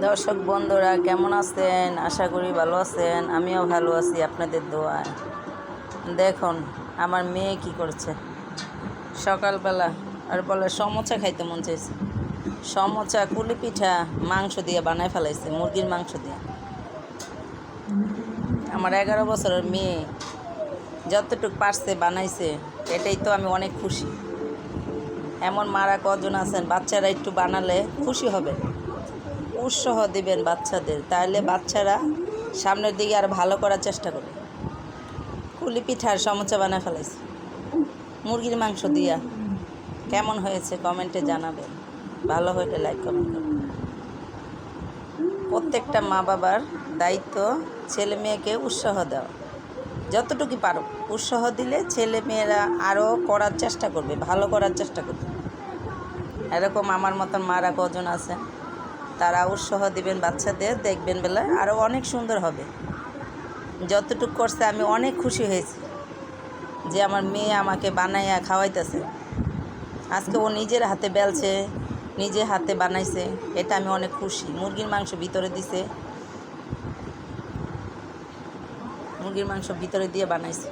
দর্শক বন্ধুরা কেমন আছেন? আশা করি ভালো আছেন। আমিও ভালো আছি আপনাদের দোয়ায়। দেখুন আমার মেয়ে কি করছে সকালবেলা, আর বলে সমোসা খাইতে মন চাইছে। সমোসা, কুলি পিঠা মাংস দিয়ে বানায় ফেলাইছে, মুরগির মাংস দিয়ে। আমার 11 বছরের মেয়ে যতটুকু পারছে বানাইছে, এটাই তো আমি অনেক খুশি। এমন মারা কজন আছেন, বাচ্চারা একটু বানালে খুশি হবে, উৎসাহ দিবেন বাচ্চাদের, তাহলে বাচ্চারা সামনের দিকে আর ভালো করার চেষ্টা করবে। কুলি পিঠার সমোসা বানায় ফেলাইছে মুরগির মাংস দিয়া। কেমন হয়েছে কমেন্টে জানাবেন, ভালো হলে লাইক কমেন্ট করবেন। প্রত্যেকটা মা বাবার দায়িত্ব ছেলে মেয়েকে উৎসাহ দেওয়া, যতটুকু পারো উৎসাহ দিলে ছেলে মেয়েরা আরও করার চেষ্টা করবে, ভালো করার চেষ্টা করবে। এরকম আমার মতন মারা কজন আছে, তারা উৎসাহ দিবেন বাচ্চাদের, দেখবেন বেলায় আরও অনেক সুন্দর হবে। যতটুকু করছে আমি অনেক খুশি হয়েছি যে আমার মেয়ে আমাকে বানাইয়া খাওয়াইতেছে। আজকে ও নিজের হাতে বেলছে, নিজে হাতে বানাইছে, এটা আমি অনেক খুশি। মুরগির মাংস ভিতরে দিছে, মুরগির মাংস ভিতরে দিয়ে বানাইছে।